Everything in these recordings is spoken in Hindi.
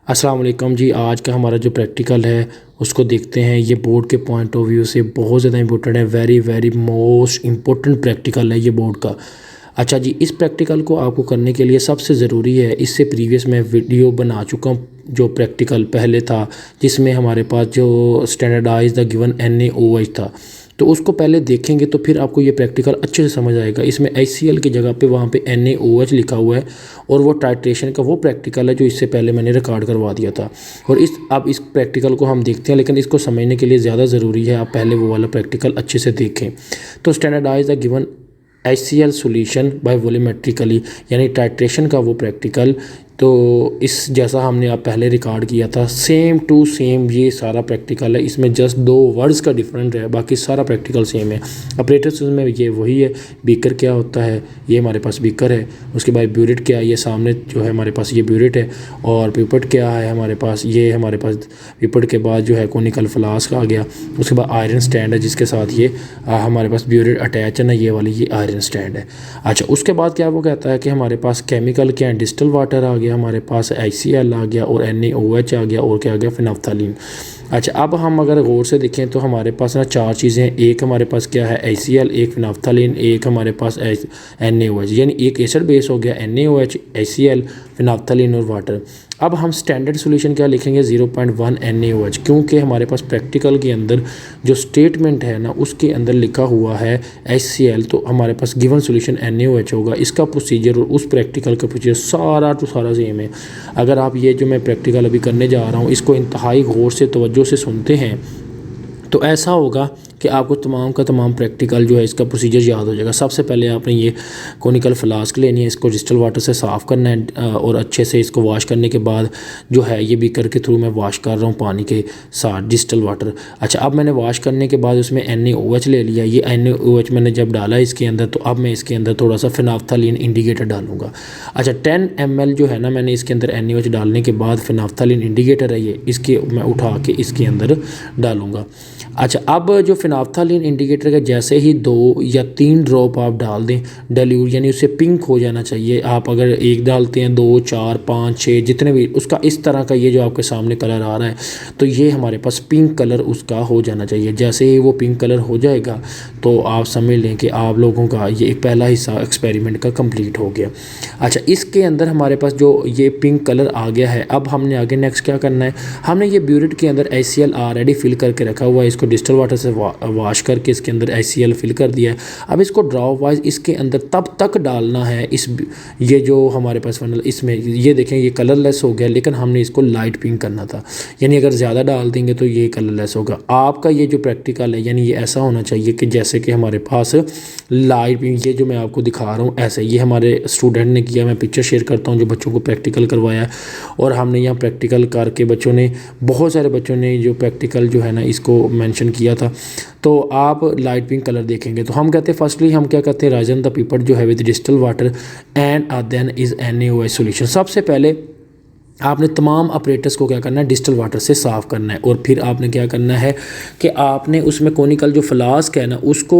अस्सलाम वालेकुम जी। आज का हमारा जो प्रैक्टिकल है उसको देखते हैं। ये बोर्ड के पॉइंट ऑफ व्यू से बहुत ज़्यादा इंपॉर्टेंट है। Very very most important practical है ये बोर्ड का। अच्छा जी, इस प्रैक्टिकल को आपको करने के लिए सबसे ज़रूरी है, इससे प्रीवियस मैं वीडियो बना चुका हूँ जो प्रैक्टिकल पहले था, जिसमें हमारे पास जो स्टैंडर्डाइज द गिवन NaOH था, तो उसको पहले देखेंगे तो फिर आपको ये प्रैक्टिकल अच्छे से समझ आएगा। इसमें HCl की जगह पे वहाँ पे NaOH लिखा हुआ है और वो टाइट्रेशन का वो प्रैक्टिकल है जो इससे पहले मैंने रिकॉर्ड करवा दिया था। और अब इस प्रैक्टिकल को हम देखते हैं, लेकिन इसको समझने के लिए ज़्यादा ज़रूरी है आप पहले वो वाला प्रैक्टिकल अच्छे से देखें। तो standardize the given HCl solution by volumetrically, यानी टाइट्रेशन का वो प्रैक्टिकल, तो इस जैसा हमने आप पहले रिकॉर्ड किया था सेम टू सेम ये सारा प्रैक्टिकल है। इसमें जस्ट 2 वर्ड्स का डिफरेंट है, बाकी सारा प्रैक्टिकल सेम है। ऑपरेटर्स में ये वही है। बीकर क्या होता है, ये हमारे पास बीकर है। उसके बाद ब्यूरेट क्या है, ये सामने जो है हमारे पास ये ब्यूरेट है। और पिपट क्या है हमारे पास, ये हमारे पास पिपट के बाद जो है कोनिकल फ्लास्क आ गया। उसके बाद आयरन स्टैंड है जिसके साथ ये हमारे पास ब्यूरेट अटैच है ना, ये वाली ये आयरन स्टैंड है। अच्छा, उसके बाद क्या वो कहता है कि हमारे पास केमिकल क्या है, डिस्टल वाटर आ गया, हमारे पास HCl आ गया और NaOH आ गया और क्या आ गया, फिनाफ्थलीन। अच्छा, अब हम अगर गौर से देखें तो हमारे पास ना 4 चीज़ें हैं। एक हमारे पास क्या है, HCl, एक फिनाफ्थलीन, एक हमारे पास NaOH, यानी एक एसिड बेस हो गया NaOH, HCl, फिनाफ्थलीन और वाटर। अब हम स्टैंडर्ड सॉल्यूशन क्या लिखेंगे, 0.1 NaOH, क्योंकि हमारे पास प्रैक्टिकल के अंदर जो स्टेटमेंट है ना उसके अंदर लिखा हुआ है HCl, तो हमारे पास गिवन सॉल्यूशन NaOH होगा। इसका प्रोसीजर और उस प्रैक्टिकल का प्रोसीजर सारा तो सारा सेम है। अगर आप ये जो मैं प्रैक्टिकल अभी करने जा रहा हूँ इसको इंतहाई गौर से तवज्जो से सुनते हैं तो ऐसा होगा कि आपको तमाम का तमाम प्रैक्टिकल जो है इसका प्रोसीजर याद हो जाएगा। सबसे पहले आपने ये कोनिकल फ्लास्क लेनी है, इसको डिस्टल वाटर से साफ़ करना है और अच्छे से इसको वॉश करने के बाद जो है ये बीकर के थ्रू मैं वॉश कर रहा हूँ पानी के साथ डिस्टल वाटर। अच्छा, अब मैंने वॉश करने के बाद उसमें NaOH ले लिया। ये NaOH मैंने जब डाला इसके अंदर तो अब मैं इसके अंदर थोड़ा सा फिनाफ्थलीन इंडिकेटर डालूंगा। अच्छा, 10 ml जो है ना मैंने इसके अंदर NaOH डालने के बाद फिनाफ्थलीन इंडिकेटर है ये, इसके मैं उठा के इसके अंदर डालूंगा। अच्छा, अब जो फिनाफ्थलीन इंडिकेटर के जैसे ही 2 या 3 ड्रॉप आप डाल दें डाइल्यूट, यानी उससे पिंक हो जाना चाहिए। आप अगर एक डालते हैं, 2, 4, 5, 6 जितने भी, उसका इस तरह का ये जो आपके सामने कलर आ रहा है तो ये हमारे पास पिंक कलर उसका हो जाना चाहिए। जैसे ही वो पिंक कलर हो जाएगा तो आप समझ लें कि आप लोगों का ये एक पहला हिस्सा एक्सपेरिमेंट का कंप्लीट हो गया। अच्छा, इसके अंदर हमारे पास जो ये पिंक कलर आ गया है, अब हमने आगे नेक्स्ट क्या करना है, हमने ये ब्यूरेट के अंदर HCl ऑलरेडी फिल करके रखा हुआ है। इसको डिस्टल वाटर से वॉश करके इसके अंदर HCl फिल कर दिया है। अब इसको ड्रॉप वाइज इसके अंदर तब तक डालना है इस ये जो हमारे पास फनल, इसमें ये देखें ये कलरलेस हो गया, लेकिन हमने इसको लाइट पिंक करना था, यानी अगर ज़्यादा डाल देंगे तो ये कलरलेस होगा। आपका ये जो प्रैक्टिकल है यानी ये ऐसा होना चाहिए कि जैसे कि हमारे पास लाइट पिंक, ये जो मैं आपको दिखा रहा हूँ ऐसे, ये हमारे स्टूडेंट ने किया। मैं पिक्चर शेयर करता हूँ जो बच्चों को प्रैक्टिकल करवाया है, और हमने यहाँ प्रैक्टिकल करके बच्चों ने, बहुत सारे बच्चों ने जो प्रैक्टिकल जो है ना इसको मेंशन किया था। तो आप लाइट पिंक कलर देखेंगे तो हम कहते हैं फर्स्टली हम क्या कहते हैं, राइजन द पिपट जो है with distilled water and then is NaOH solution. सबसे पहले आपने तमाम ऑपरेटर्स को क्या करना है, डिस्टल वाटर से साफ़ करना है। और फिर आपने क्या करना है कि आपने उसमें कोनिकल जो फ्लास्क है ना उसको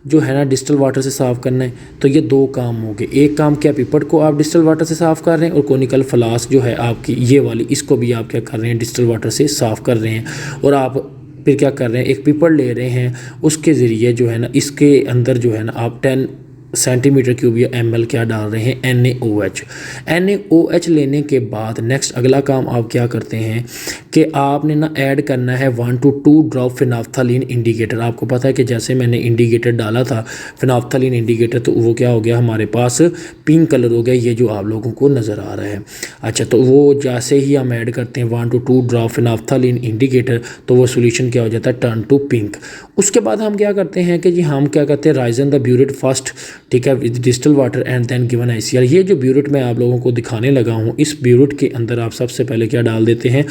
जो है ना डिस्टल वाटर से साफ़ करना है। तो ये 2 काम हो गए। एक काम क्या, पिपट को आप डिस्टल वाटर से साफ़ कर रहे हैं, और कोनिकल फ्लास्क जो है आपकी ये वाली, इसको भी आप क्या कर रहे हैं, डिस्टल वाटर से साफ़ कर रहे हैं। और आप फिर क्या कर रहे हैं, एक पिपट ले रहे हैं, उसके ज़रिए जो है ना इसके अंदर जो है ना आप 10 सेंटीमीटर क्यूब या ml क्या डाल रहे हैं, NaOH लेने के बाद नेक्स्ट अगला काम आप क्या करते हैं कि आपने ना ऐड करना है 1 to 2 ड्रॉप फिनाफ्थलीन इंडिकेटर। आपको पता है कि जैसे मैंने इंडिकेटर डाला था फिनाफ्थलीन इंडिकेटर, तो वो क्या हो गया, हमारे पास पिंक कलर हो गया, ये जो आप लोगों को नज़र आ रहा है। अच्छा, तो वो जैसे ही हम ऐड करते हैं 1 to 2 ड्रॉप फिनाफ्थलीन इंडिकेटर तो वो सोल्यूशन क्या हो जाता है, टर्न टू पिंक। उसके बाद हम क्या करते हैं कि जी हम क्या करते हैं, राइजन द ब्यूरेट फर्स्ट, ठीक है, with distilled water and then given HCl। ये जो ब्यूरेट मैं आप लोगों को दिखाने लगा हूँ, इस ब्यूरेट के अंदर आप सबसे पहले क्या डाल देते हैं,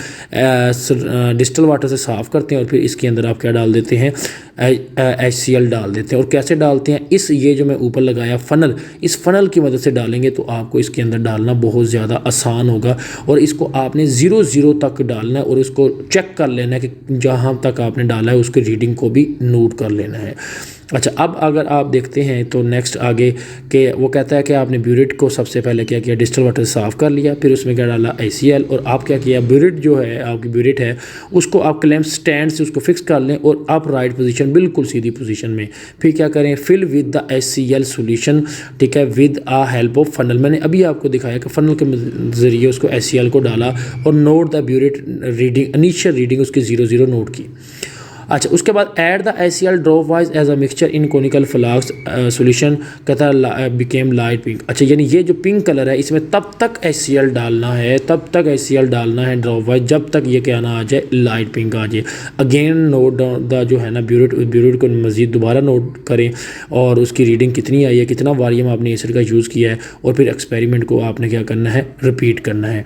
डिस्टल वाटर से साफ़ करते हैं, और फिर इसके अंदर आप क्या डाल देते हैं, HCl डाल देते हैं। और कैसे डालते हैं, इस ये जो मैं ऊपर लगाया फ़नल, इस फ़नल की मदद से डालेंगे तो आपको इसके अंदर डालना बहुत ज़्यादा आसान होगा। और इसको आपने 0 तक डालना है और इसको चेक कर लेना है कि जहाँ तक आपने डाला है उसकी रीडिंग को भी नोट कर लेना है। अच्छा, अब अगर आप देखते हैं तो नेक्स्ट आगे के वो कहता है कि आपने ब्यूरेट को सबसे पहले क्या किया, डिस्टल वाटर साफ़ कर लिया, फिर उसमें क्या डाला ACL, और आप क्या किया, ब्यूरेट जो है आपकी ब्यूरेट है उसको आप क्लैंप स्टैंड से उसको फिक्स कर लें और अप राइट पोजीशन, बिल्कुल सीधी पोजीशन में। फिर क्या करें, fill with the HCl solution, ठीक है, with a help of funnel. मैंने अभी आपको दिखाया कि फनल के ज़रिए उसको HCl को डाला और note the burette reading, initial reading उसकी 0 नोट की। अच्छा, उसके बाद add the HCl dropwise as a mixture in conical flask solution, कहता बिकेम लाइट पिंक। अच्छा, यानी ये जो पिंक कलर है इसमें तब तक HCl डालना है, तब तक HCl डालना है ड्रॉप वाइज जब तक ये क्या ना आ जाए, लाइट पिंक आ जाए। अगेन नोट द जो है ना ब्यूरेट को मज़ीद दोबारा नोट करें और उसकी रीडिंग कितनी आई है, कितना वॉल्यूम आपने एसिड का यूज़ किया है, और फिर एक्सपेरिमेंट को आपने क्या करना है, रिपीट करना है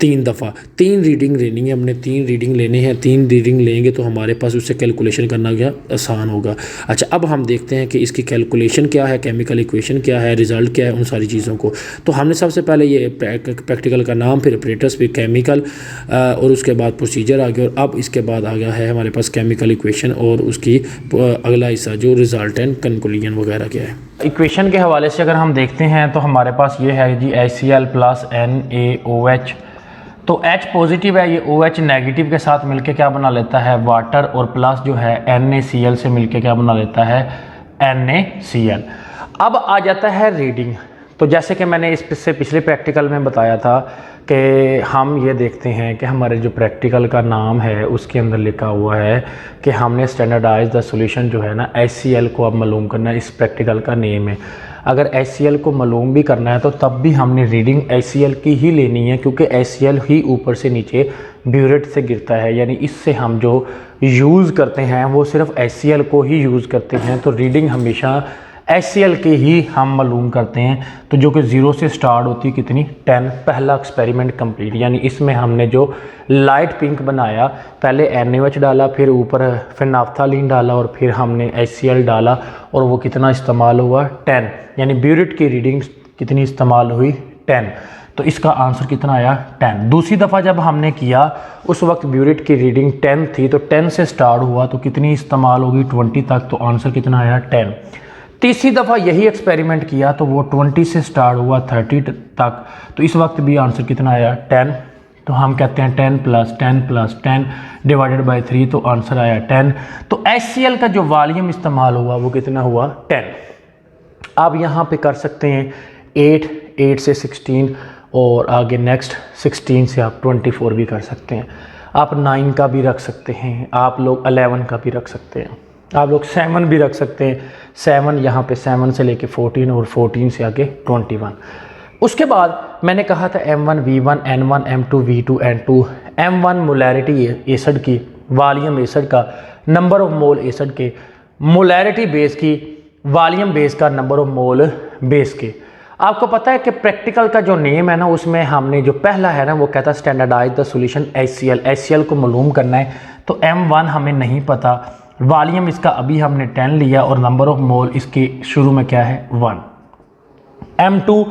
3 दफ़ा। 3 रीडिंग लेनी है हमने, 3 रीडिंग लेने हैं। 3 रीडिंग लेंगे तो हमारे पास उससे कैलकुलेशन करना क्या आसान होगा। अच्छा, अब हम देखते हैं कि इसकी कैलकुलेशन क्या है, केमिकल इक्वेशन क्या है, रिज़ल्ट क्या है, उन सारी चीज़ों को। तो हमने सबसे पहले ये प्रैक्टिकल का नाम, फिर ऑपरेटर्स, फिर केमिकल, और उसके बाद प्रोसीजर आ गया, और अब इसके बाद आ गया है हमारे पास केमिकल इक्वेशन और उसकी अगला हिस्सा जो रिज़ल्ट एंड कंक्लूजन वगैरह क्या है। इक्वेशन के हवाले से अगर हम देखते हैं तो हमारे पास ये है जी HCl + NaOH। तो H पॉजिटिव है, ये OH नेगेटिव के साथ मिलके क्या बना लेता है, वाटर, और प्लस जो है NaCl से मिलके क्या बना लेता है, NaCl। अब आ जाता है रीडिंग। तो जैसे कि मैंने इससे पिछले प्रैक्टिकल में बताया था कि हम ये देखते हैं कि हमारे जो प्रैक्टिकल का नाम है उसके अंदर लिखा हुआ है कि हमने स्टैंडर्डाइज द सॉल्यूशन जो है ना HCl को अब मालूम करना है, इस प्रैक्टिकल का नेम है। अगर HCl को मालूम भी करना है तो तब भी हमने रीडिंग HCl की ही लेनी है, क्योंकि HCl ही ऊपर से नीचे ब्यूरेट से गिरता है, यानी इससे हम जो यूज़ करते हैं वो सिर्फ HCl को ही यूज़ करते हैं। तो रीडिंग हमेशा HCl के ही हम मालूम करते हैं। तो जो कि 0 से स्टार्ट होती है कितनी, 10। पहला एक्सपेरिमेंट कंप्लीट, यानी इसमें हमने जो लाइट पिंक बनाया, पहले NaOH डाला, फिर ऊपर फिर नाफ्थालीन डाला, और फिर हमने HCl डाला, और वो कितना इस्तेमाल हुआ, 10। यानी ब्यूरेट की रीडिंग कितनी इस्तेमाल हुई, 10। तो इसका आंसर कितना आया, 10। दूसरी दफ़ा जब हमने किया उस वक्त ब्यूरेट की रीडिंग 10 थी, तो 10 से स्टार्ट हुआ तो कितनी इस्तेमाल होगी, 20 तक, तो आंसर कितना आया, 10। तीसरी दफ़ा यही एक्सपेरिमेंट किया तो वो 20 से स्टार्ट हुआ 30 तक, तो इस वक्त भी आंसर कितना आया, 10। तो हम कहते हैं 10 + 10 डिवाइडेड बाई 3, तो आंसर आया 10। तो HCl का जो वॉल्यूम इस्तेमाल हुआ वो कितना हुआ, 10। आप यहाँ पे कर सकते हैं 8 से 16, और आगे नेक्स्ट 16 से आप 24 भी कर सकते हैं। आप 9 का भी रख सकते हैं, आप लोग 11 का भी रख सकते हैं, आप लोग 7 भी रख सकते हैं। 7 यहाँ पे 7 से लेके 14, और 14 से आगे 21। उसके बाद मैंने कहा था M1 V1 N1 M2 V2 N2। M1 molarity acid की, वॉल्यूम एसिड का, नंबर ऑफ मोल एसिड के, मोलैरिटी बेस की, वॉल्यूम बेस का, नंबर ऑफ मोल बेस के। आपको पता है कि प्रैक्टिकल का जो नेम है ना, उसमें हमने जो पहला है ना वो कहता है स्टैंडर्डाइज द सॉल्यूशन HCl को मालूम करना है। तो M1 हमें नहीं पता, वॉल्यूम इसका अभी हमने 10 लिया, और नंबर ऑफ मोल इसके शुरू में क्या है, 1। M2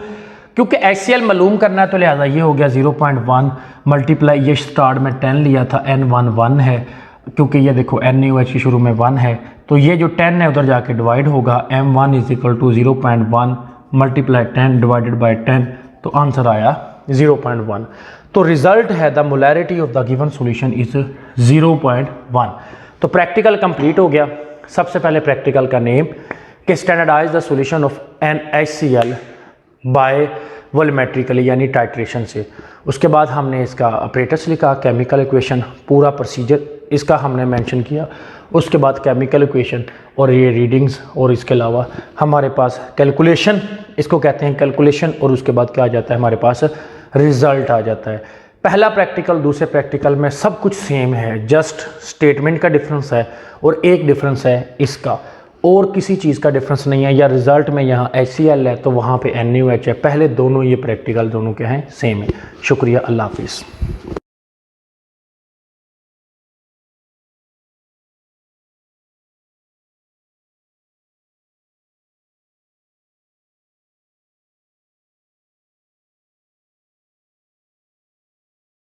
क्योंकि HCl मालूम करना है तो लिहाजा ये हो गया 0.1 मल्टीप्लाई, ये स्टार्ट में 10 लिया था, N1 1 है, क्योंकि ये देखो NaOH की शुरू में 1 है, तो ये जो 10 है उधर जाके डिवाइड होगा। M1 = 0.1 मल्टीप्लाई 10 डिवाइडेड बाई 10, तो आंसर आया 0.1। तो रिजल्ट है the molarity of the given solution is 0.1। तो प्रैक्टिकल कंप्लीट हो गया। सबसे पहले प्रैक्टिकल का नेम कि standardize the solution of NaHCl by volumetrically, यानी टाइट्रेशन से। उसके बाद हमने इसका ऑपरेटर्स लिखा, केमिकल इक्वेशन, पूरा प्रोसीजर इसका हमने मेंशन किया। उसके बाद केमिकल इक्वेशन और ये रीडिंग्स, और इसके अलावा हमारे पास कैलकुलेशन, इसको कहते हैं कैलकुलेशन, और उसके बाद क्या आ जाता है, हमारे पास रिजल्ट आ जाता है। पहला प्रैक्टिकल दूसरे प्रैक्टिकल में सब कुछ सेम है, जस्ट स्टेटमेंट का डिफरेंस है, और एक डिफरेंस है इसका, और किसी चीज़ का डिफरेंस नहीं है। या रिज़ल्ट में यहाँ HCl है तो वहाँ पे NaOH है। पहले दोनों ये प्रैक्टिकल दोनों के हैं सेम है। शुक्रिया, अल्लाह हाफिज़।